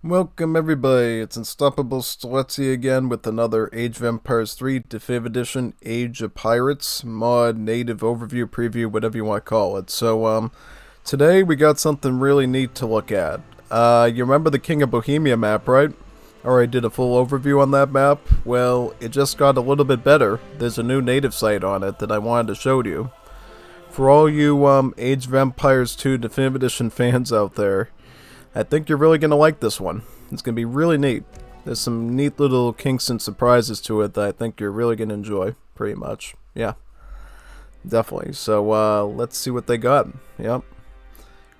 Welcome everybody, it's Unstoppable Steletsy again with another Age of Empires 3 Definitive Edition Age of Pirates mod, native overview, preview, whatever you want to call it. So, today we got something really neat to look at. You remember the King of Bohemia map, right? I already did a full overview on that map. Well, it just got a little bit better. There's a new native site on it that I wanted to show you. For all you Age of Empires 2 Definitive Edition fans out there, I think you're really going to like this one. It's going to be really neat. There's some neat little kinks and surprises to it that I think you're really going to enjoy, pretty much. Yeah, definitely. So, let's see what they got. Yep.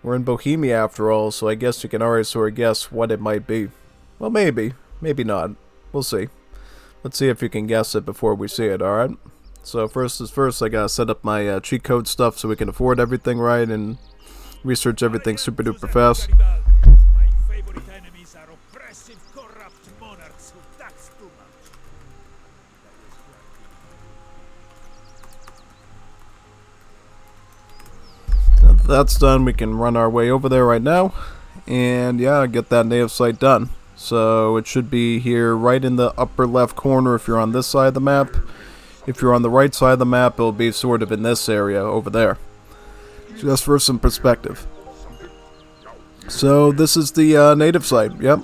We're in Bohemia after all, so I guess you can already sort of guess what it might be. Well, maybe. Maybe not. We'll see. Let's see if you can guess it before we see it, alright? So, first is first, I gotta set up my cheat code stuff so we can afford everything right and research everything super duper fast. That's done, we can run our way over there right now, and yeah, get that native site done. So it should be here right in the upper left corner if you're on this side of the map. If you're on the right side of the map, it'll be sort of in this area over there. Just for some perspective. So this is the native site, yep.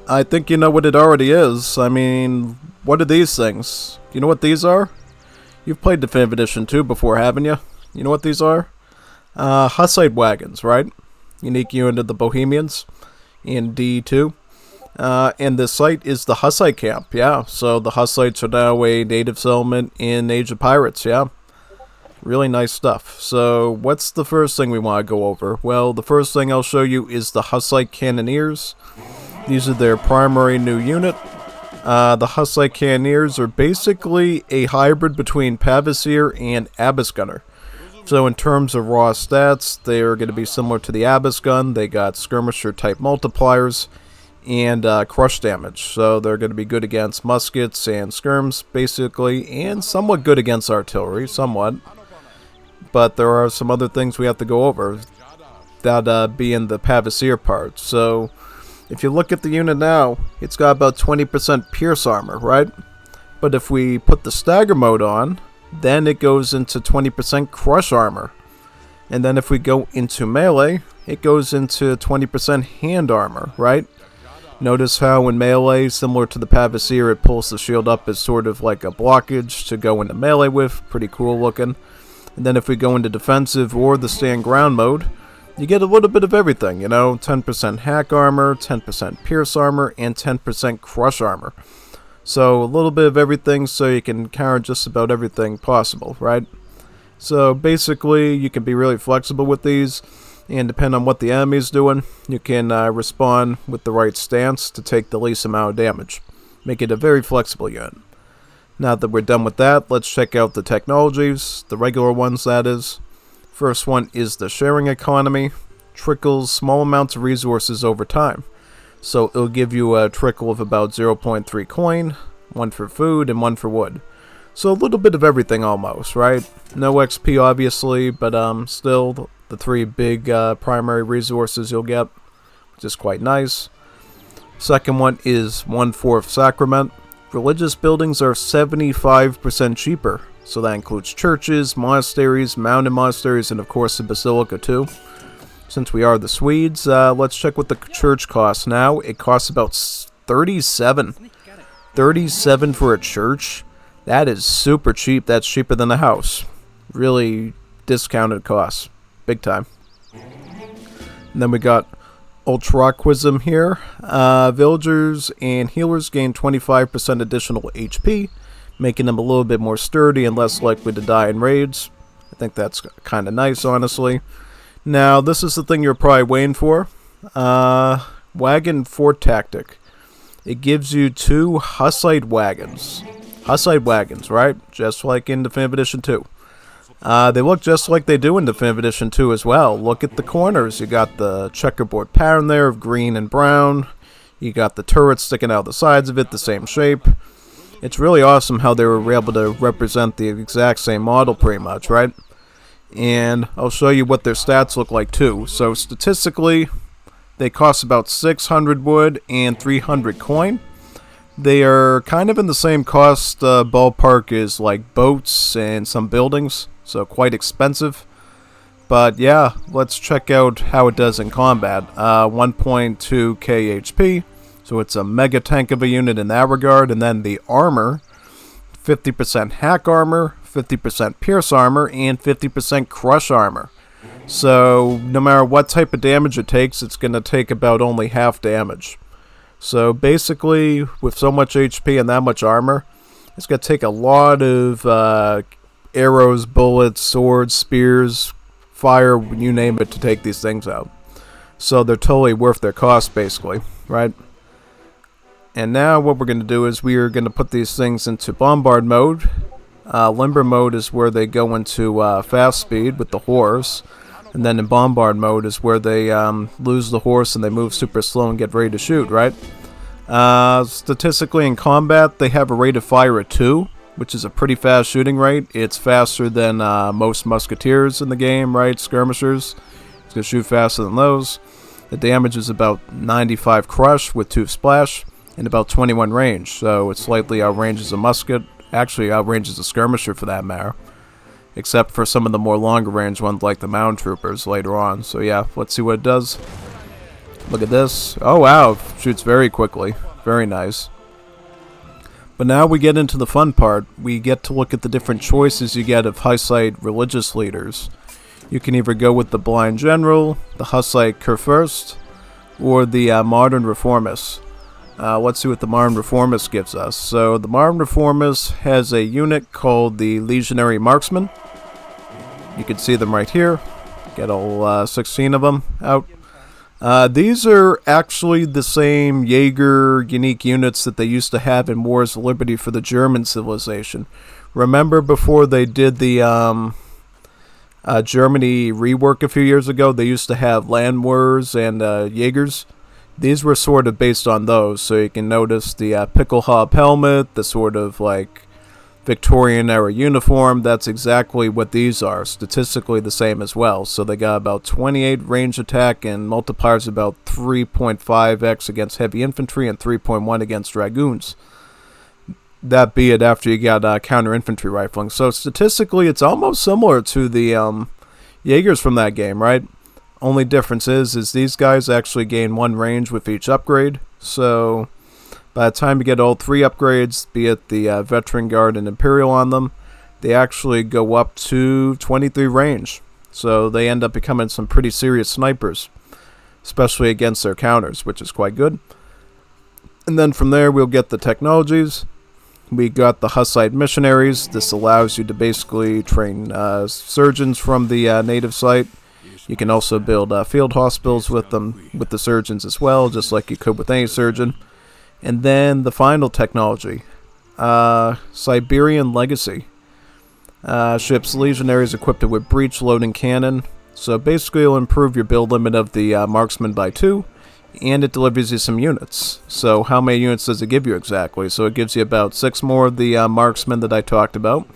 I think you know what it already is. I mean, what are these things? You know what these are? You've played Definitive Edition 2 before, haven't you? You know what these are? Hussite Wagons, right? Unique unit of the Bohemians in D2. And this site is the Hussite Camp, yeah. So the Hussites are now a native settlement in Age of Pirates, yeah. Really nice stuff. So what's the first thing we want to go over? Well, the first thing I'll show you is the Hussite Cannoneers. These are their primary new unit. The Hussite Cannoneers are basically a hybrid between Pavasier and Abyss Gunner. So in terms of raw stats, they are going to be similar to the Abyss Gun. They got skirmisher type multipliers and crush damage. So they're going to be good against muskets and skirms, basically, and somewhat good against artillery, somewhat. But there are some other things we have to go over, that being the Pavasier part. So if you look at the unit now, it's got about 20% pierce armor, right? But if we put the stagger mode on, then it goes into 20% crush armor. And then if we go into melee, it goes into 20% hand armor, right? Notice how in melee, similar to the Pavasier, it pulls the shield up as sort of like a blockage to go into melee with. Pretty cool looking. And then if we go into defensive or the stand ground mode, you get a little bit of everything, you know, 10% hack armor, 10% pierce armor, and 10% crush armor. So a little bit of everything so you can counter just about everything possible, right? So basically you can be really flexible with these, and depending on what the enemy's doing, you can respond with the right stance to take the least amount of damage. Make it a very flexible unit. Now that we're done with that, let's check out the technologies, the regular ones that is. First one is the sharing economy. Trickles small amounts of resources over time. So it'll give you a trickle of about 0.3 coin, one for food and one for wood. So a little bit of everything almost, right? No XP obviously, but still the three big primary resources you'll get, which is quite nice. Second one is 1/4 sacrament. Religious buildings are 75% cheaper. So that includes churches, monasteries, mountain monasteries, and of course the basilica too. Since we are the Swedes, let's check what the church costs now. It costs about 37. 37 for a church? That is super cheap. That's cheaper than a house. Really discounted costs. Big time. And then we got Ultraquism here. Villagers and healers gain 25% additional HP, making them a little bit more sturdy and less likely to die in raids. I think that's kind of nice, honestly. Now, this is the thing you're probably waiting for. Wagon Fort Tactic. It gives you 2 Hussite Wagons. Hussite Wagons, right? Just like in Definitive Edition 2. They look just like they do in Definitive Edition 2 as well. Look at the corners. You got the checkerboard pattern there of green and brown. You got the turrets sticking out the sides of it, the same shape. It's really awesome how they were able to represent the exact same model pretty much, right? And I'll show you what their stats look like too. So statistically, They cost about 600 wood and 300 coin. They are kind of in the same cost ballpark as like boats and some buildings, so quite expensive. But yeah, let's check out how it does in combat. 1.2k HP, so it's a mega tank of a unit in that regard. And then the armor, 50% hack armor, 50% pierce armor, and 50% crush armor. So no matter what type of damage it takes, it's going to take about only half damage. So basically, with so much HP and that much armor, it's going to take a lot of arrows, bullets, swords, spears, fire, you name it, to take these things out. So they're totally worth their cost, basically, right? And now what we're going to do is we are going to put these things into bombard mode. Limber mode is where they go into fast speed with the horse. And then in bombard mode is where they lose the horse and they move super slow and get ready to shoot, right? Statistically in combat, they have a rate of fire of 2, which is a pretty fast shooting rate. It's faster than most musketeers in the game, right? Skirmishers. It's going to shoot faster than those. The damage is about 95 crush with 2 splash and about 21 range. So it slightly outranges a musket. Actually outranges a skirmisher for that matter. Except for some of the more longer range ones like the mound troopers later on. So yeah, let's see what it does. Look at this. Oh wow, shoots very quickly. Very nice. But now we get into the fun part. We get to look at the different choices you get of Hussite religious leaders. You can either go with the blind general, the Hussite Kurfürst, or the modern reformist. Let's see what the modern reformist gives us. So the modern reformist has a unit called the legionary marksman. You can see them right here. Get all 16 of them out. These are actually the same Jaeger unique units that they used to have in Wars of Liberty for the German civilization. Remember before they did the Germany rework a few years ago, they used to have Landwehrs and Jaegers. These were sort of based on those, so you can notice the Pickelhaube helmet, the sort of like Victorian era uniform. That's exactly what these are, statistically the same as well. So they got about 28 range attack and multipliers about 3.5x against heavy infantry and 3.1 against dragoons. That be it after you got counter infantry rifling. So statistically it's almost similar to the Jaegers from that game, right? Only difference is these guys actually gain 1 range with each upgrade. So by the time you get all 3 upgrades, be it the Veteran Guard and Imperial on them, they actually go up to 23 range. So they end up becoming some pretty serious snipers, especially against their counters, which is quite good. And then from there we'll get the technologies. We got the Hussite missionaries. This allows you to basically train surgeons from the native site. You can also build field hospitals with them, with the surgeons as well, just like you could with any surgeon. And then the final technology, Siberian Legacy. Ships legionaries equipped with breech loading cannon. So basically it'll improve your build limit of the marksman by 2, and it delivers you some units. So how many units does it give you exactly? So it gives you about 6 more of the marksmen that I talked about.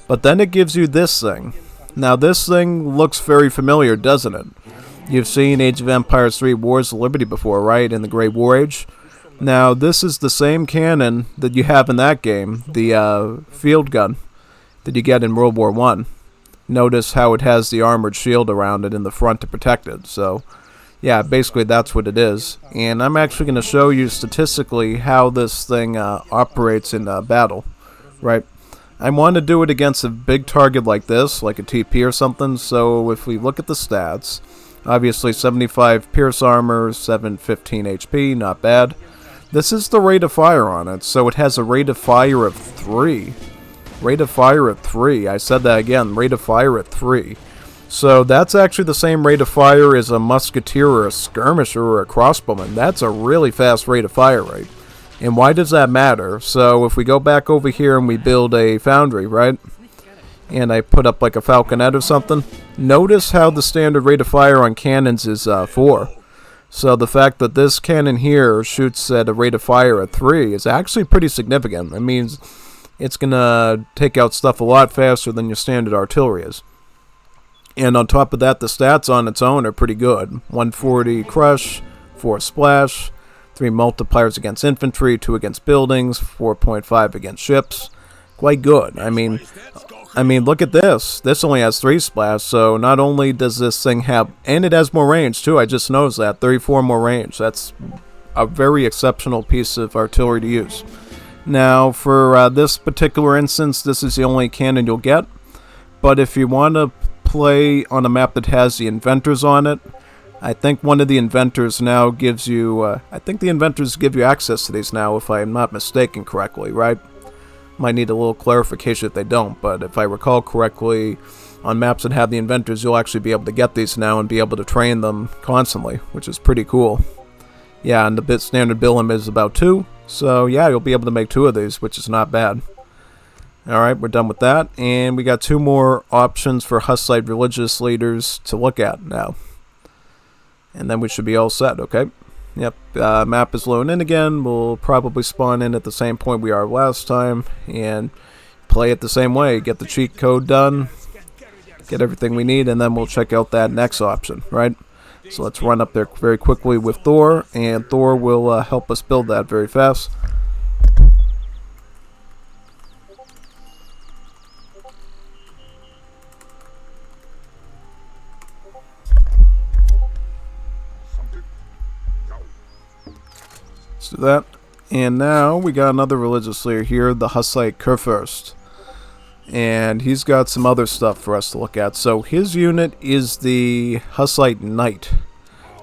But then it gives you this thing. Now this thing looks very familiar, doesn't it? You've seen Age of Empires 3 Wars of Liberty before, right? In the Great War Age. Now this is the same cannon that you have in that game, the field gun that you get in World War I. Notice how it has the armored shield around it in the front to protect it. So yeah, basically that's what it is. And I'm actually going to show you statistically how this thing operates in battle, right? I want to do it against a big target like this, like a TP or something. So if we look at the stats, obviously 75 pierce armor, 715 HP, not bad. This is the rate of fire on it, so it has a rate of fire of 3. Rate of fire of 3. I said that again, rate of fire at 3. So that's actually the same rate of fire as a musketeer or a skirmisher or a crossbowman. That's a really fast rate of fire rate. And why does that matter? So if we go back over here and we build a foundry, right? And I put up like a falconet or something. Notice how the standard rate of fire on cannons is 4. So the fact that this cannon here shoots at a rate of fire at 3 is actually pretty significant. That means it's going to take out stuff a lot faster than your standard artillery is. And on top of that, the stats on its own are pretty good. 140 crush, 4 splash, 3 multipliers against infantry, 2 against buildings, 4.5 against ships. Quite good. I mean, look at this. This only has 3 splash, so not only does this thing have, and it has more range too. I just noticed that 34 more range. That's a very exceptional piece of artillery to use. Now, for this particular instance, this is the only cannon you'll get. But if you want to play on a map that has the inventors on it, I think one of the inventors now gives you, I think the inventors give you access to these now, if I'm not mistaken correctly, right? Might need a little clarification if they don't, but if I recall correctly, on maps that have the inventors, you'll actually be able to get these now and be able to train them constantly, which is pretty cool. Yeah, and the standard build limit is about 2, so yeah, you'll be able to make 2 of these, which is not bad. Alright, we're done with that, and we got 2 more options for Hussite religious leaders to look at now. And then we should be all set, okay? Yep, map is loading in again. We'll probably spawn in at the same point we are last time and play it the same way. Get the cheat code done, get everything we need, and then we'll check out that next option, right? So let's run up there very quickly with Thor, and Thor will help us build that very fast. Let's do that. And now we got another religious leader here, the Hussite Kurfürst. And he's got some other stuff for us to look at. So his unit is the Hussite Knight.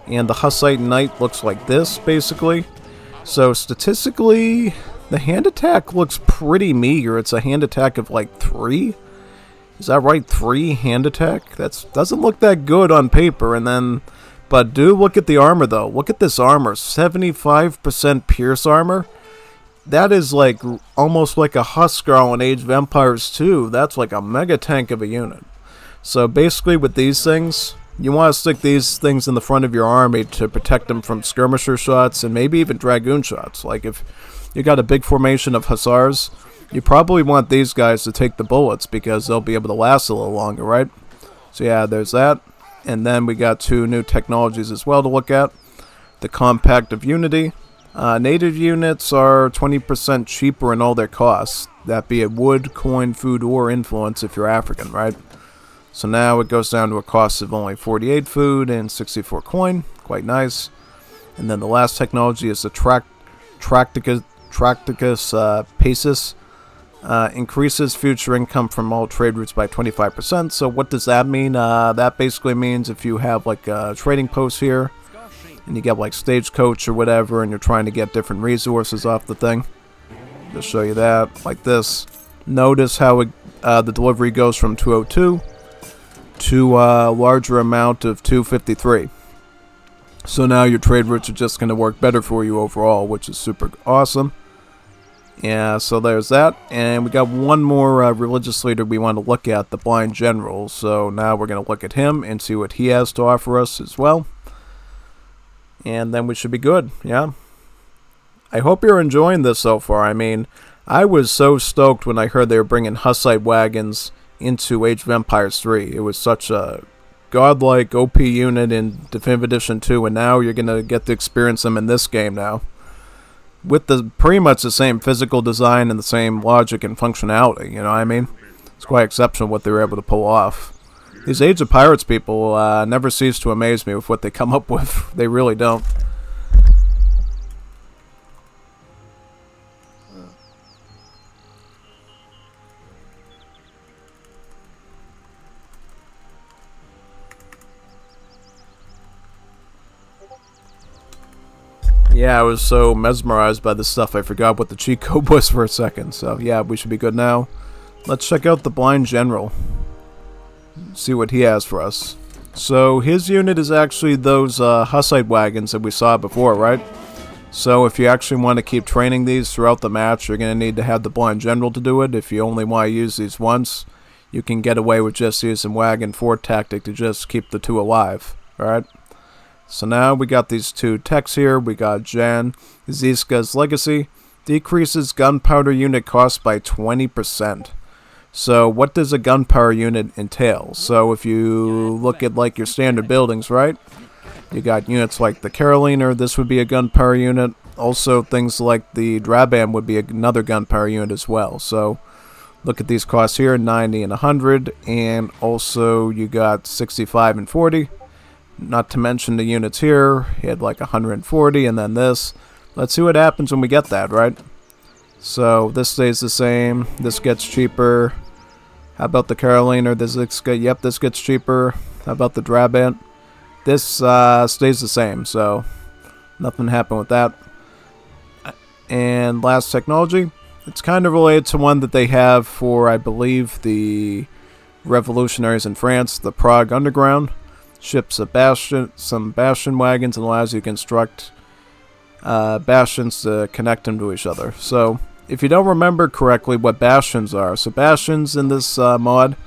And the Hussite Knight looks like this, basically. So statistically, the hand attack looks pretty meager. It's a hand attack of like 3. Is that right? 3 hand attack? That doesn't look that good on paper. And then, but do look at the armor though. Look at this armor. 75% pierce armor. That is like almost like a Huscarl in Age of Empires 2. That's like a mega tank of a unit. So basically with these things, you want to stick these things in the front of your army to protect them from skirmisher shots and maybe even dragoon shots. Like if you got a big formation of hussars, you probably want these guys to take the bullets because they'll be able to last a little longer, right? So yeah, there's that. And then we got 2 new technologies as well to look at. The Compact of Unity. Native units are 20% cheaper in all their costs. That be it wood, coin, food, or influence if you're African, right? So now it goes down to a cost of only 48 food and 64 coin. Quite nice. And then the last technology is the Tracticus Pacis. Increases future income from all trade routes by 25%. So what does that mean? That basically means if you have like a trading post here, and you get like stagecoach or whatever, and you're trying to get different resources off the thing. Just show you that, like this. Notice how the delivery goes from 202 to a larger amount of 253. So now your trade routes are just going to work better for you overall, which is super awesome. Yeah, so there's that. And we got one more religious leader we want to look at, the Blind General. So now we're going to look at him and see what he has to offer us as well. And then we should be good, yeah. I hope you're enjoying this so far. I mean, I was so stoked when I heard they were bringing Hussite Wagons into Age of Empires 3. It was such a godlike OP unit in Definitive Edition 2, and now you're going to get to experience them in this game now. With the pretty much the same physical design and the same logic and functionality, you know what I mean? It's quite exceptional what they were able to pull off. These Age of Pirates people never cease to amaze me with what they come up with. They really don't. Yeah, I was so mesmerized by this stuff I forgot what the cheat code was for a second. So yeah, we should be good now. Let's check out the Blind General. See what he has for us. So his unit is actually those Hussite wagons that we saw before, right? So if you actually want to keep training these throughout the match, you're going to need to have the Blind General to do it. If you only want to use these once, you can get away with just using Wagon 4 tactic to just keep the 2 alive. Alright? So now we got these 2 techs here. We got Jan Ziska's Legacy. Decreases gunpowder unit cost by 20%. So what does a gunpowder unit entail? So if you look at like your standard buildings, right? You got units like the Caroliner, this would be a gunpowder unit. Also, things like the Drabam would be another gunpowder unit as well. So, look at these costs here, 90 and 100, and also you got 65 and 40. Not to mention the units here, you had like 140, and then this. Let's see what happens when we get that, right? So, this stays the same, this gets cheaper. How about the Caroliner? This gets cheaper. How about the Drabant? This stays the same, so nothing happened with that. And last technology, it's kind of related to one that they have for, I believe, the revolutionaries in France, the Prague Underground. Ships some bastion wagons, and allows you to construct bastions to connect them to each other. So, if you don't remember correctly what bastions are, so bastions in this mod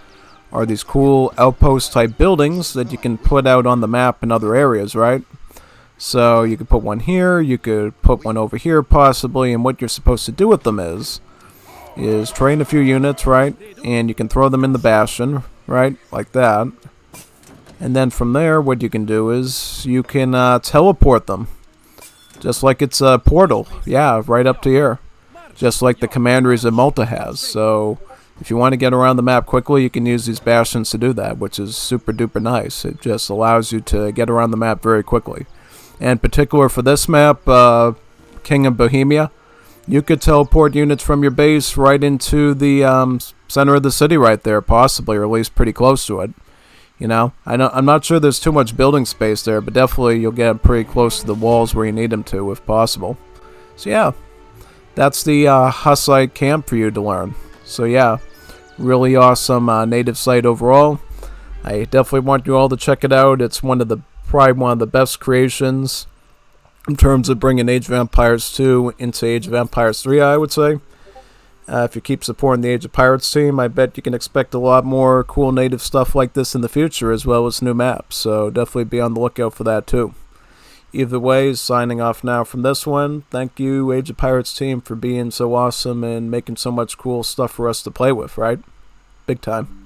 are these cool outpost type buildings that you can put out on the map in other areas, right? So you could put one here, you could put one over here possibly, and what you're supposed to do with them is train a few units, right? And you can throw them in the bastion, right? Like that. And then from there, what you can do is you can teleport them. Just like it's a portal. Yeah, right up to here. Just like the commanderies that Malta has. So if you want to get around the map quickly, you can use these bastions to do that, which is super duper nice. It just allows you to get around the map very quickly. And particular for this map, King of Bohemia, you could teleport units from your base right into the center of the city right there, possibly, or at least pretty close to it. You know, I'm not sure there's too much building space there, but definitely you'll get pretty close to the walls where you need them to, if possible. So yeah, that's the Hussite Camp for you to learn. So yeah, really awesome native site overall. I definitely want you all to check it out. It's probably one of the best creations in terms of bringing Age of Empires 2 into Age of Empires 3, I would say. If you keep supporting the Age of Pirates team, I bet you can expect a lot more cool native stuff like this in the future, as well as new maps. So definitely be on the lookout for that too. Either way, signing off now from this one. Thank you, Age of Pirates team, for being so awesome and making so much cool stuff for us to play with, right? Big time.